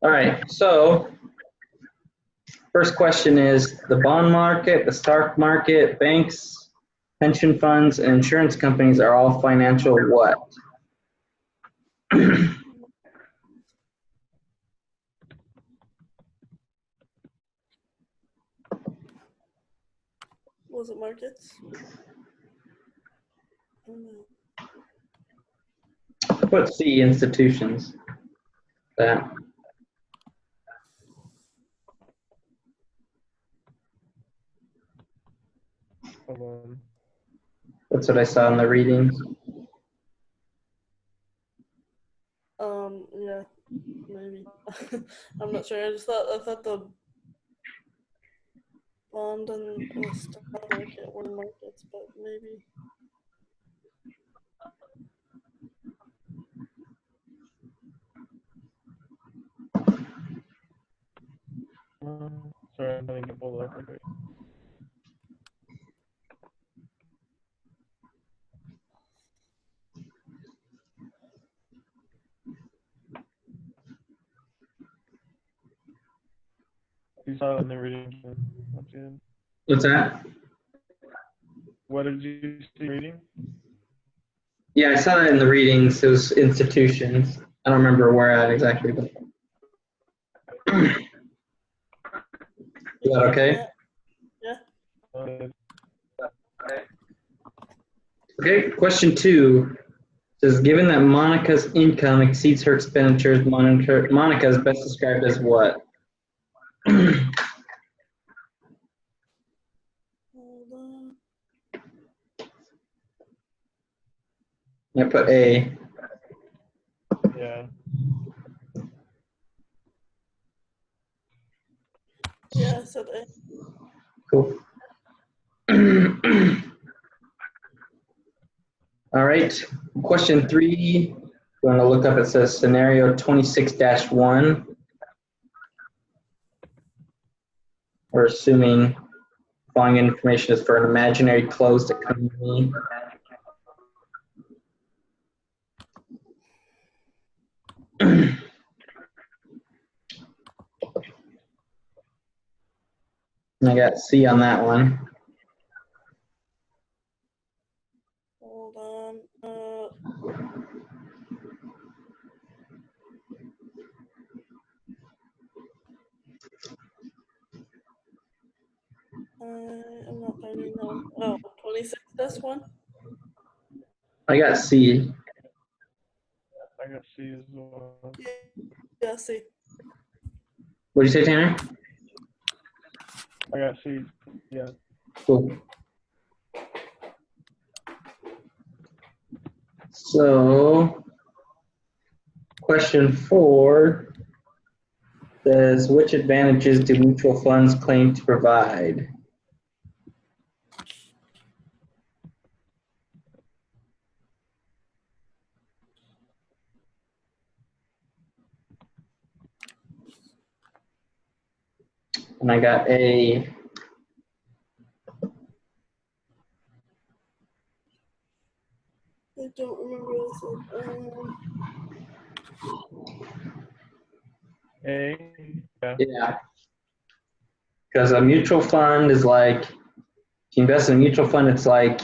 All right, so first question is the bond market, the stock market, banks, pension funds, and insurance companies are all financial what? Was it markets? I don't know. Put C, institutions. That. Hold on. That's what I saw in the readings. Yeah, maybe. I'm not sure. I thought the bond and the stock market were markets, but maybe. Sorry, I'm trying to get pulled up. Okay. You saw it in the reading. That's good. What's that? What did you see reading? Yeah, I saw that in the readings. It was institutions. I don't remember where at exactly, but. Is that okay? Yeah. Okay, question 2 says, given that Monica's income exceeds her expenditures, Monica is best described as what? Hold on. I put A. Yeah. Yeah, I said A. Cool. All right, question 3. You want to look up, it says scenario 26-1. We're assuming following information is for an imaginary closed economy. And I got C on that one. Hold on. I'm not finding that one. Oh, 26-1? I got C. I got C as well. Yeah, C. What did you say, Tanner? I got C. Yeah. Cool. So, question 4 says, which advantages do mutual funds claim to provide? And I got A. I don't remember this one. A. Yeah. Yeah. Because a mutual fund is like, if you invest in a mutual fund, it's like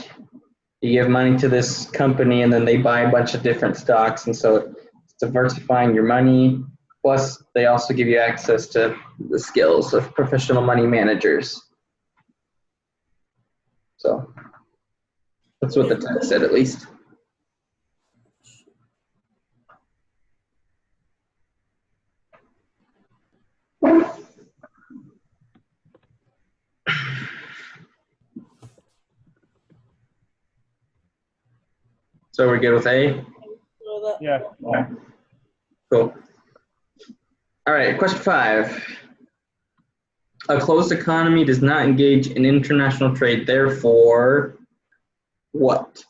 you give money to this company and then they buy a bunch of different stocks. And so it's diversifying your money. Plus, they also give you access to the skills of professional money managers. So that's what the text said, at least. So we're good with A? Yeah. Cool. All right, question 5. A closed economy does not engage in international trade, therefore, what?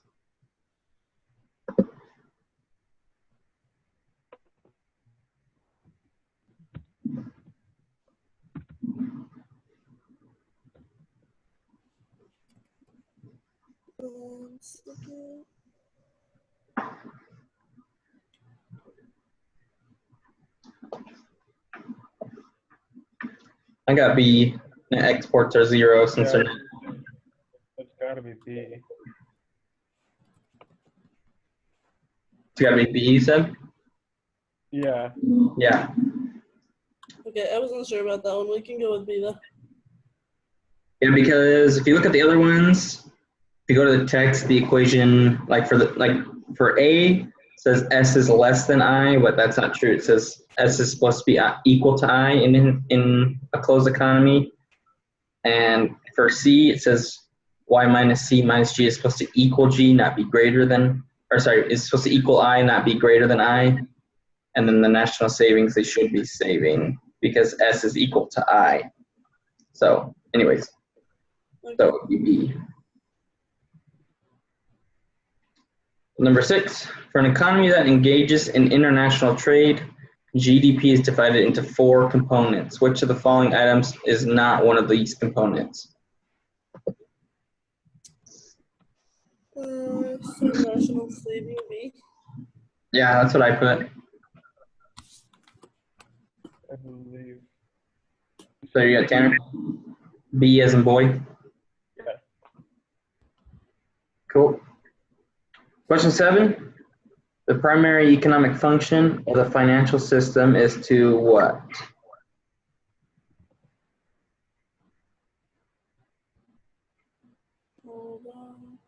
One second. I got B. And exports are 0 since Yeah. they're not. It's gotta be B. It's got to be B, you said? Yeah. Yeah. Okay, I wasn't sure about that one. We can go with B though. Yeah, because if you look at the other ones, if you go to the text, the equation, like for A, it says S is less than I, but that's not true. It says S is supposed to be equal to I in a closed economy. And for C, it says Y minus C minus G is supposed to equal G, not be greater than, or sorry, is supposed to equal I, not be greater than I. And then the national savings, they should be saving because S is equal to I. So anyways, Okay. so it would be B. Number 6, for an economy that engages in international trade, GDP is divided into 4 components. Which of the following items is not one of these components? So national saving B. Yeah, that's what I put. I believe. So you got Tanner? B as in boy. Yeah. Cool. Question 7. The primary economic function of the financial system is to what? Hold on.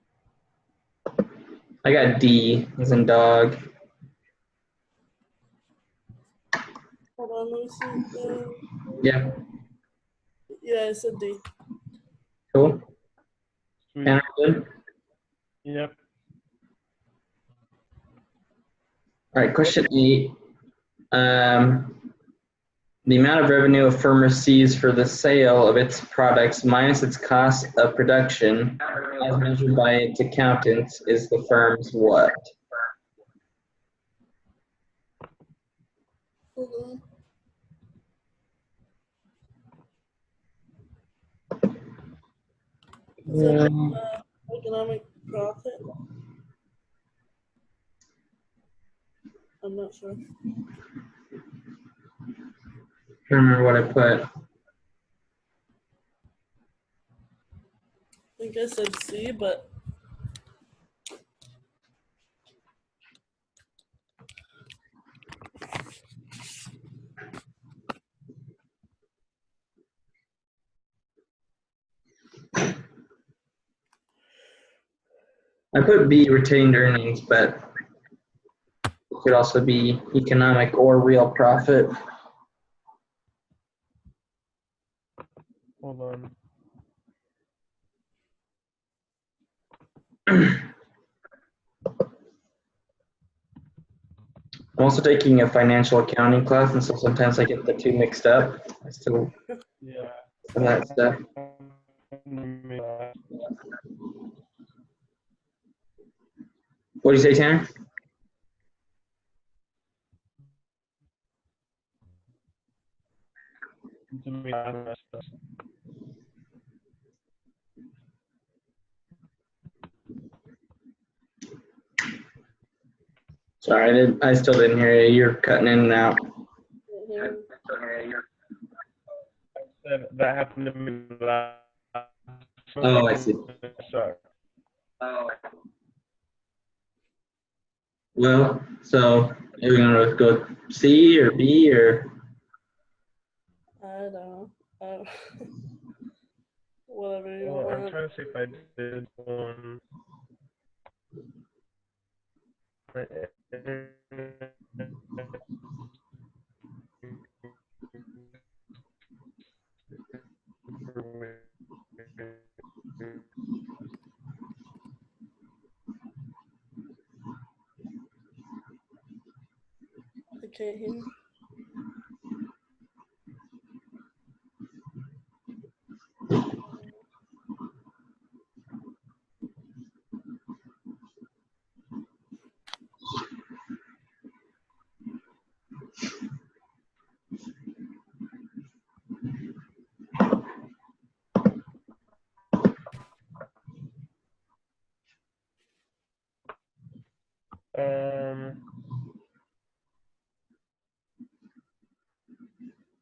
I got D as in dog. Hold on, let me see. Yeah, Yeah, I said D. cool. Sweet. Tanner, good? Yep. All right, question 8. The amount of revenue a firm receives for the sale of its products minus its cost of production, as measured by its accountants, is the firm's what? Hold on. Is it economic profit? I'm not sure. I can't remember what I put. I think I said C, but I put B, retained earnings, but it could also be economic or real profit. Hold on. I'm also taking a financial accounting class, and so sometimes I get the two mixed up. I still Yeah. some of that stuff. What do you say, Tanner? Sorry, I still didn't hear you. You're cutting in and out. That happened to me last. Oh, I see. Sorry. Well, so are we gonna go C or B or? I don't know. Whatever you Well, I'm want. trying to see if I did one. I can't hear.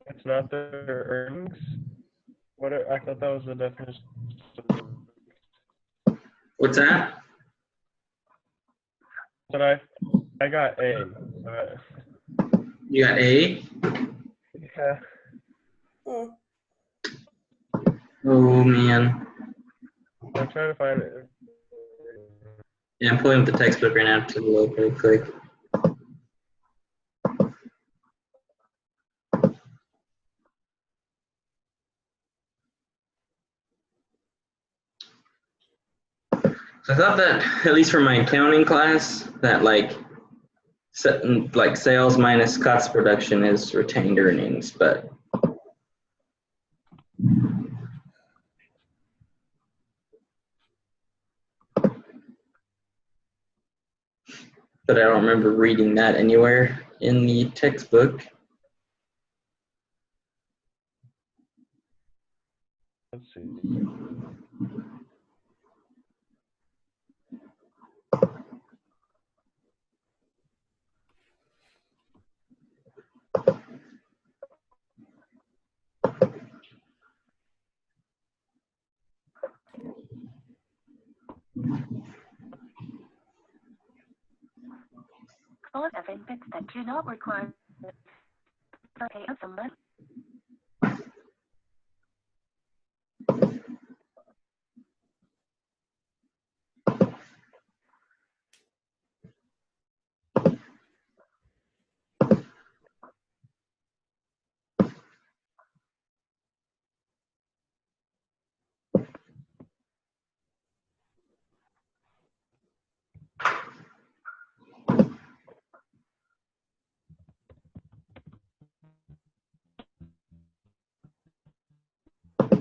It's it's not their earnings. I thought that was the definition. What's that? But I got A. You got A? Yeah. Huh. Oh man. I'm trying to find it. Yeah, I'm pulling up the textbook right now to look really quick. So I thought that, at least for my accounting class, that like sales minus cost of production is retained earnings, but I don't remember reading that anywhere in the textbook. Let's see. All benefits that do not require the pay of someone.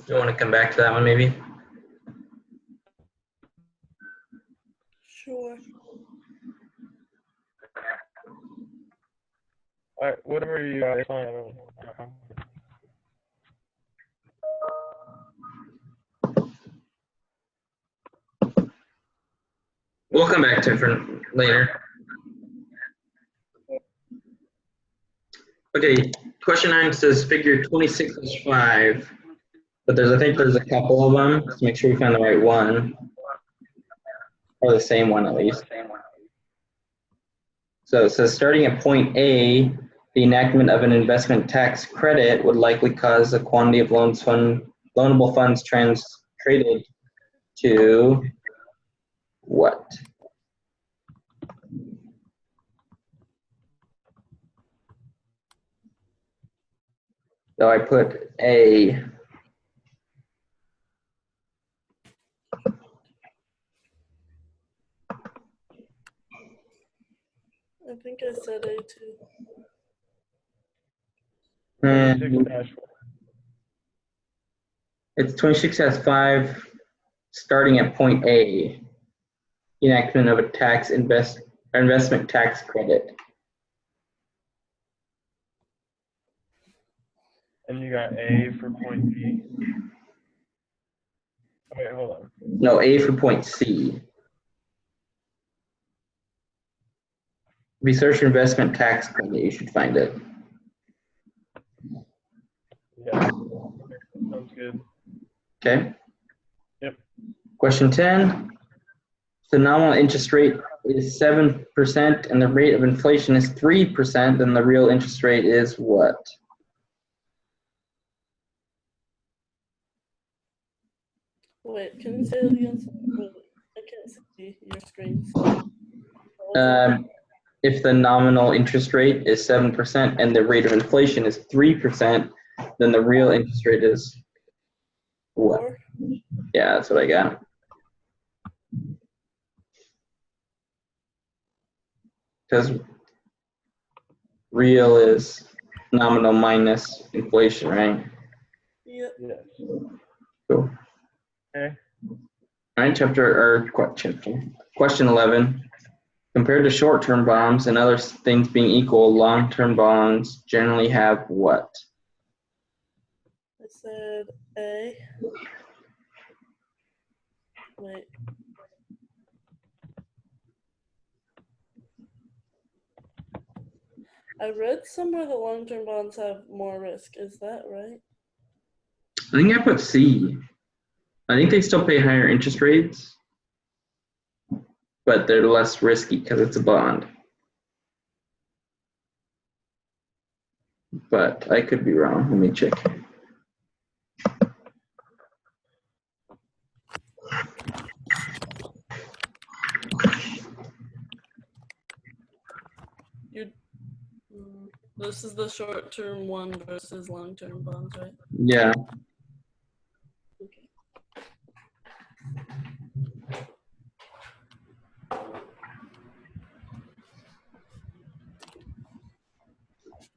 Do you want to come back to that one maybe? Sure. All right, whatever you got, it's fine. I don't know. We'll come back to it for later. Okay, question 9 says figure 26-5, but I think there's a couple of them, so make sure you find the right one, or the same one at least. So it says starting at point A, the enactment of an investment tax credit would likely cause the quantity of loanable funds traded to what? So I put A. I think I said A too. And 26-4. it's 26-5, starting at point A, enactment of a investment tax credit. And you got A for point B. Wait, hold on. No, A for point C. If you search investment tax credit, you should find it. Yeah. Sounds good. Okay. Yep. Question 10. The nominal interest rate is 7% and the rate of inflation is 3%, then the real interest rate is what? Wait, can you say it again? Wait, I can't see your screen. So. If the nominal interest rate is 7% and the rate of inflation is 3%, then the real interest rate is what? 4? Yeah, that's what I got. Because real is nominal minus inflation, right? Yep. Yes. Cool. Okay. All right, question 11. Compared to short-term bonds and other things being equal, long-term bonds generally have what? I said A. Wait. I read somewhere that long-term bonds have more risk. Is that right? I think I put C. I think they still pay higher interest rates, but they're less risky because it's a bond. But I could be wrong. Let me check. This is the short-term one versus long-term bonds, right? Yeah. Okay.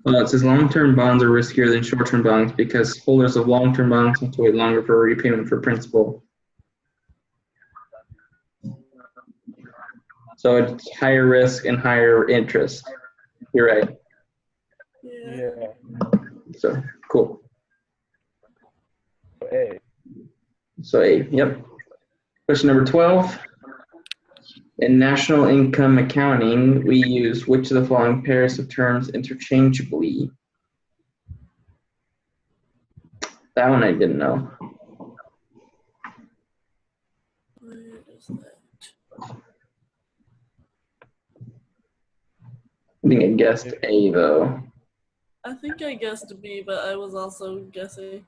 Well, it says long-term bonds are riskier than short-term bonds because holders of long-term bonds have to wait longer for repayment for principal. So it's higher risk and higher interest. You're right. Yeah. So cool. A. So A, yep. Question number 12. In national income accounting, we use which of the following pairs of terms interchangeably? That one I didn't know. Where is that? I think I guessed A though. I think I guessed B, but I was also guessing.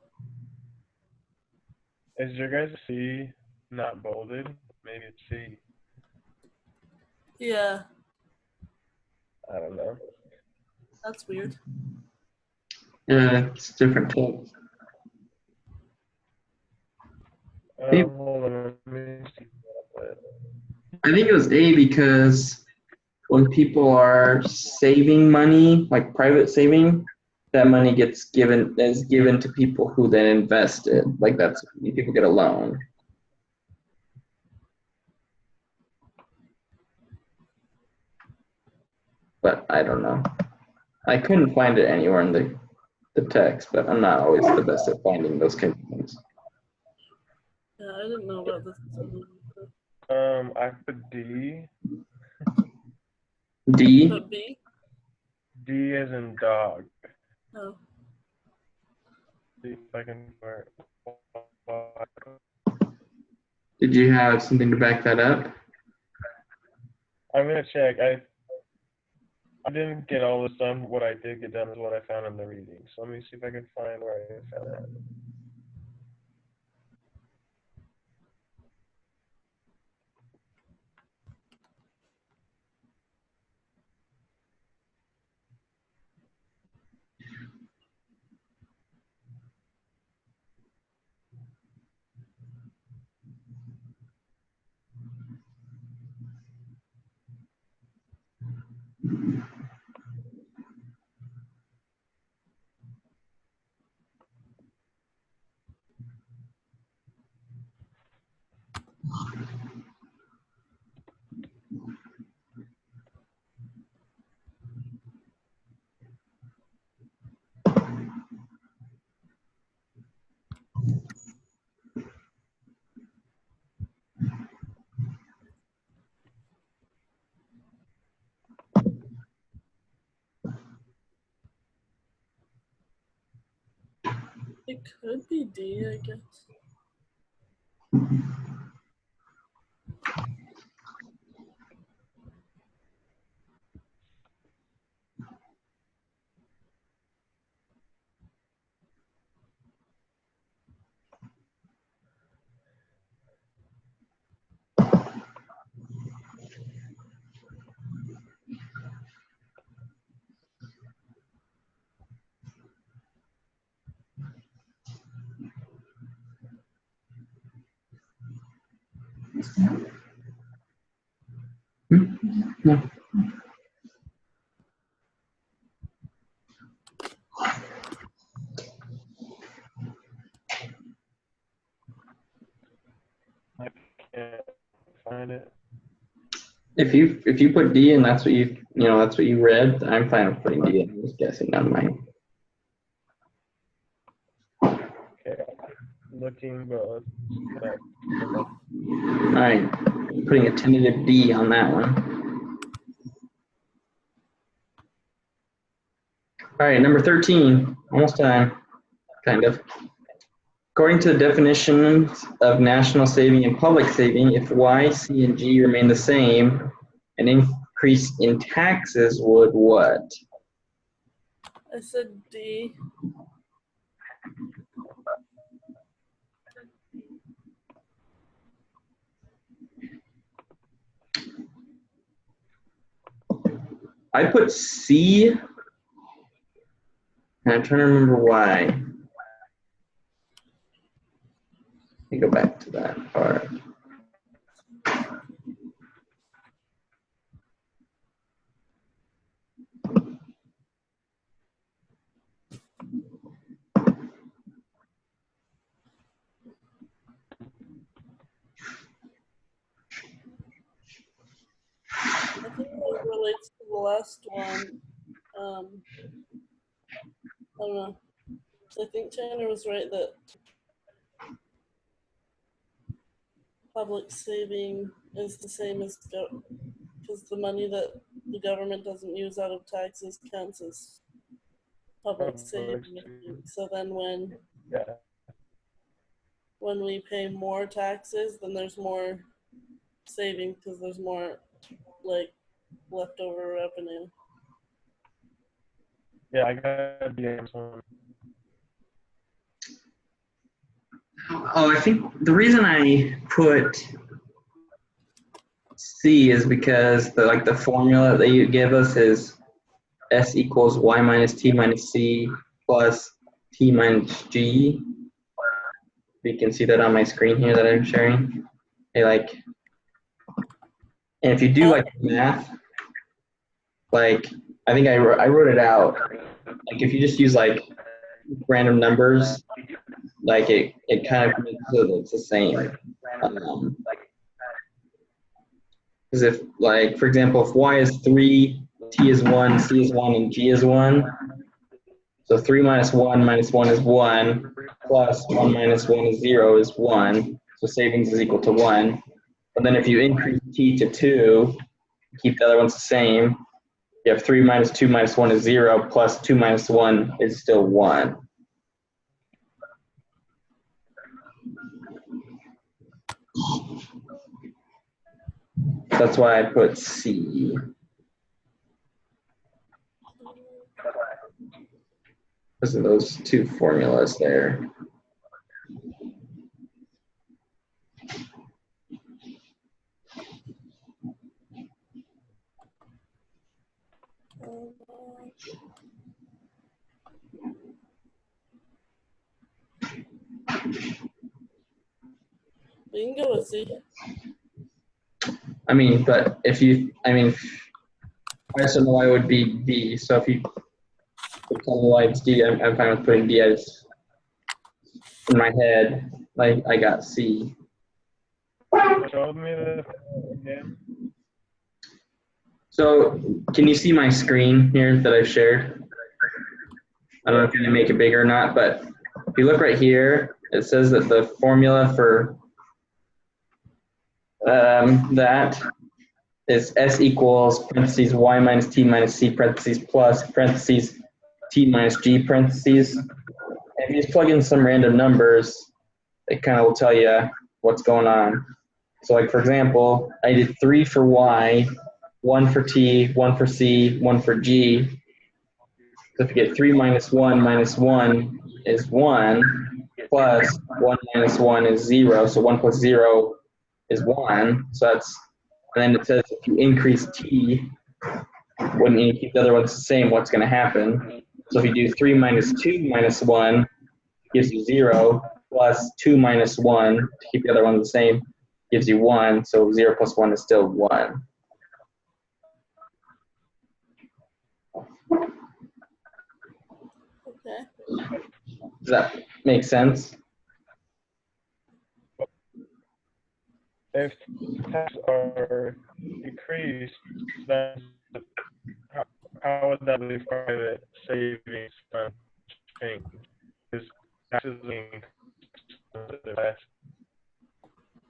Is your guys' C not bolded? Maybe it's C. Yeah, I don't know. that's weird. Yeah, it's different text. Hold on, let me see. I think it was A because when people are saving money, like private saving, that money is given to people who then invest it. Like that's people get a loan. But I don't know. I couldn't find it anywhere in the text, but I'm not always the best at finding those kind of things. Yeah, I didn't know about this. I put D. D. But B? D as in dog. Oh. See if I can work. Did you have something to back that up? I'm gonna check. I didn't get all this done. What I did get done is what I found in the reading. So let me see if I can find where I found that. It could be D, I guess. No. I can't find it. If you put D and that's what that's what you read, I'm fine with putting D in. I'm just guessing on mine. Okay. Looking, but okay. All right, putting a tentative D on that one. All right, number 13, almost done, kind of. According to the definitions of national saving and public saving, if Y, C, and G remain the same, an increase in taxes would what? I said D. I put C, and I'm trying to remember why. Let me go back to that part. I think it relates to the last one. I don't know. So I think Tanner was right that public saving is the same as because the money that the government doesn't use out of taxes counts as public saving. So then Yeah. when we pay more taxes, then there's more saving because there's more like leftover revenue. Yeah, I got the one. Oh, I think the reason I put C is because the formula that you give us is S equals Y minus T minus C plus T minus G. You can see that on my screen here that I'm sharing. And if you do math, I think I wrote it out. If you just use random numbers, it kind of makes it it's the same. Because if for example, if Y is 3, T is 1, C is 1, and G is 1, so 3 minus 1 is 1, plus 1 minus 1 is 0 is 1, so savings is equal to 1. But then if you increase T to 2, keep the other ones the same, you have 3 minus 2 minus 1 is 0, plus 2 minus 1 is still 1. That's why I put C. Because of those two formulas there. We can go with C. But if you, I just don't know why it would be D. So if you tell me why it's D, I'm fine with putting D. As in my head, I got C. Show me the again. So can you see my screen here that I've shared? I don't know if you're gonna make it bigger or not, but if you look right here, it says that the formula for that is S equals parentheses Y minus T minus C parentheses plus parentheses T minus G parentheses. And if you just plug in some random numbers, it kind of will tell you what's going on. So for example, I did 3 for Y, 1 for T, 1 for C, 1 for G. So if you get 3 minus 1 is 1, plus 1 minus 1 is 0, so 1 plus 0 is 1. So and then it says if you increase T, when you keep the other ones the same, what's going to happen? So if you do 3 minus 2 minus 1, gives you 0, plus 2 minus 1, to keep the other ones the same, gives you 1. So 0 plus 1 is still 1. Okay. Does that make sense? If taxes are decreased, then how would that leave private savings fund change? Because taxes being less,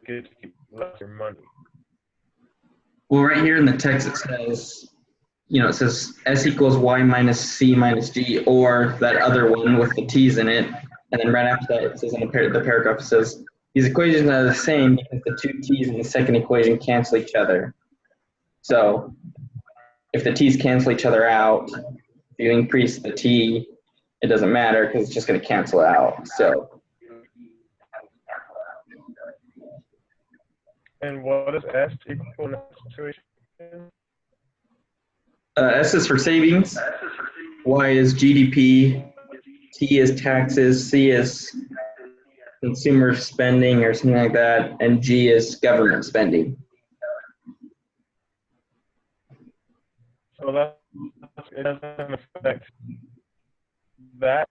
get to keep less of your money. Well, right here in the text it says it says S equals Y minus C minus G, or that other one with the T's in it. And then right after that, it says in the paragraph, it says, these equations are the same because the two T's in the second equation cancel each other. So if the T's cancel each other out, if you increase the T, it doesn't matter because it's just going to cancel out. So. And what does S equal in that situation? S is for savings, Y is GDP, T is taxes, C is consumer spending or something like that, and G is government spending. So it doesn't affect that.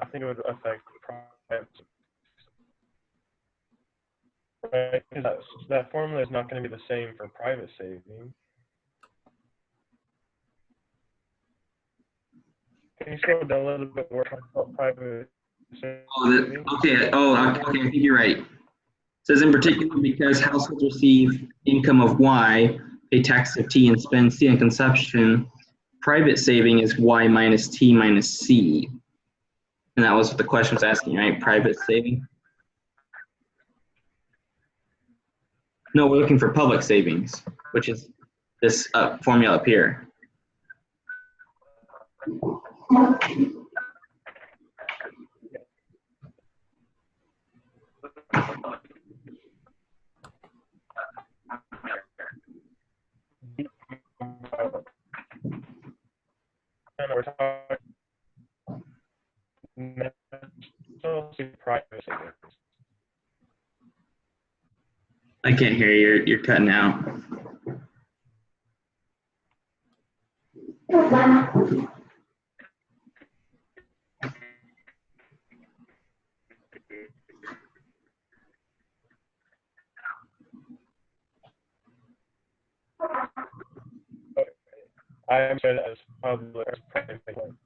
I think it would affect private. Right? Because that formula is not going to be the same for private saving. Can you scroll down a little bit more about private saving? Okay. I think you're right. It says in particular because households receive income of Y, pay tax of T, and spend C on consumption, private saving is Y minus T minus C. And that was what the question was asking, right? Private saving? No, we're looking for public savings, which is this formula up here. And we're talking national private savings. I can't hear you. You're cutting out. I understand that as public or private saving.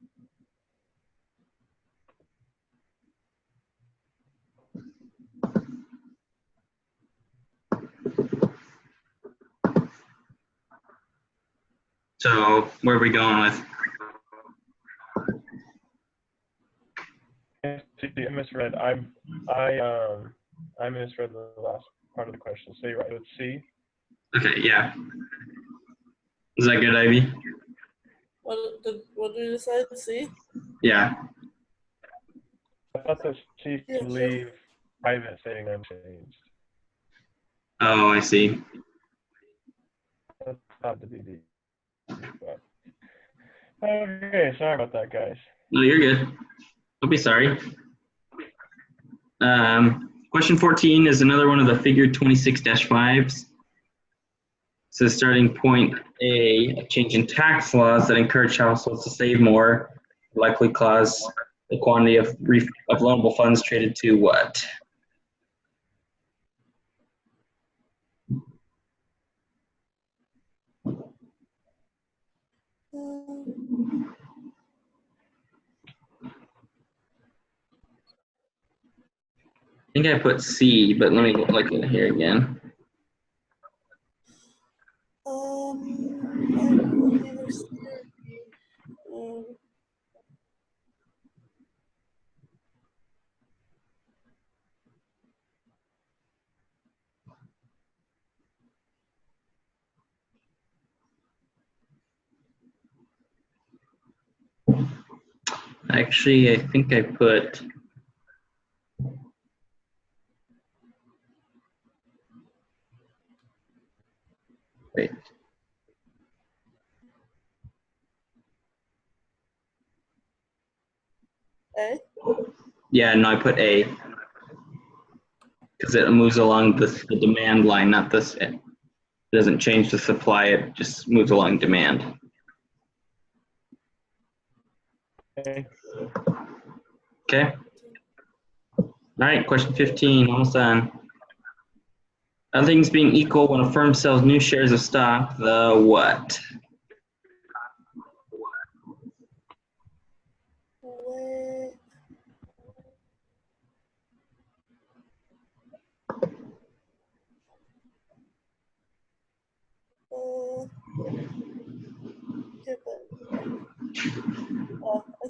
So where are we going with? I misread. I misread the last part of the question. So you're right. It's C. Okay, yeah. Is that good, Ivy? What did we decide? C? Yeah. I thought that C could leave private saving unchanged. Oh, I see. That's not the DD. But. Okay, sorry about that, guys. No, you're good. Don't be sorry. Question 14 is another one of the figure 26-5s. So starting point A change in tax laws that encourage households to save more likely cause the quantity of loanable funds traded to what? I think I put C, but let me look in here again. Actually, I think I put wait. A? Yeah, no, I put A because it moves along the demand line, not this. It doesn't change the supply; it just moves along demand. Okay. Okay. All right, question 15, almost done. Other things being equal, when a firm sells new shares of stock, the what? Wait.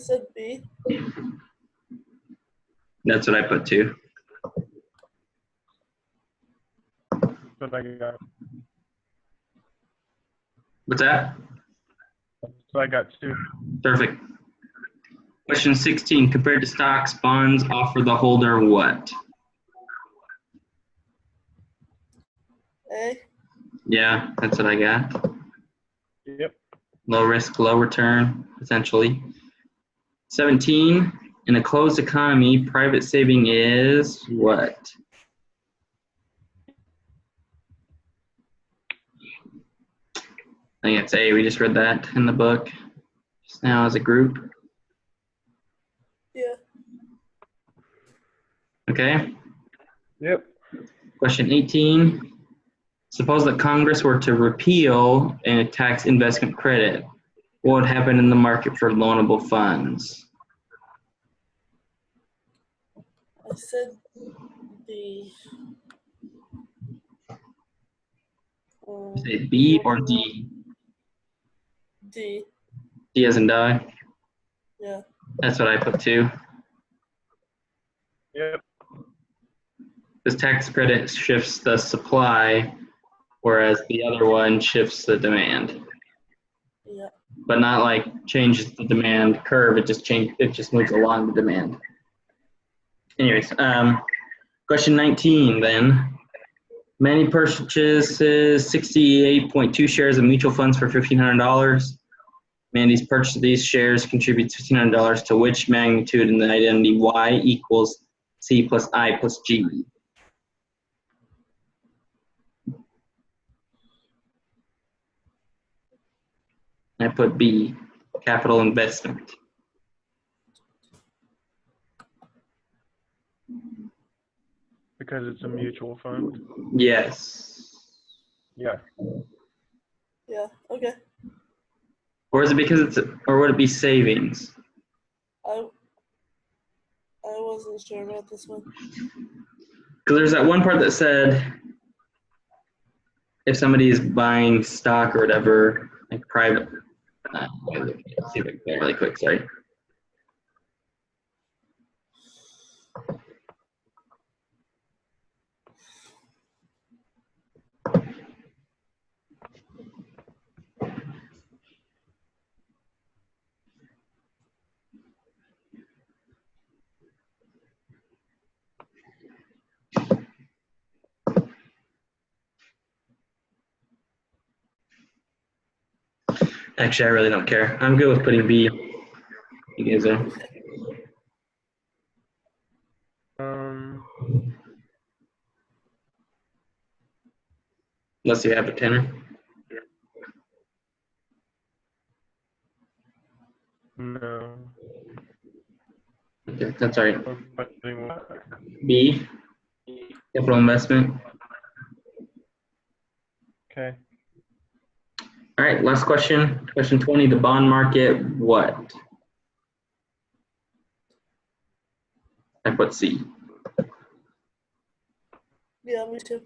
said B. That's what I put too. But I got. What's that? So I got 2. Perfect. Question 16. Compared to stocks, bonds offer the holder what? A. Yeah, that's what I got. Yep. Low risk, low return, essentially. 17. In a closed economy, private saving is what? I think it's A. We just read that in the book just now as a group. Yeah. Okay. Yep. Question 18. Suppose that Congress were to repeal a tax investment credit. What would happen in the market for loanable funds? I said B. Say B or D? D. D as in die? Yeah. That's what I put too. Yep. This tax credit shifts the supply, whereas the other one shifts the demand. Yeah. But not like changes the demand curve. It just moves along the demand. Anyways, question 19 then. Manny purchases 68.2 shares of mutual funds for $1,500. Mandy's purchase of these shares contributes $1,500 to which magnitude in the identity Y equals C plus I plus G? I put B, capital investment. Because it's a mutual fund. Yes. Yeah. Yeah. Okay. Or is it because or would it be savings? I wasn't sure about this one. Because there's that one part that said if somebody is buying stock or whatever, like private. Let's see if I can get it really quick. Sorry. Actually, I really don't care. I'm good with putting B. You guys are. Unless you have a tenor. No. Okay, that's all right. We're putting what? B, capital investment. Okay. All right, last question. Question 20, the bond market, what? I put C. Yeah, me too.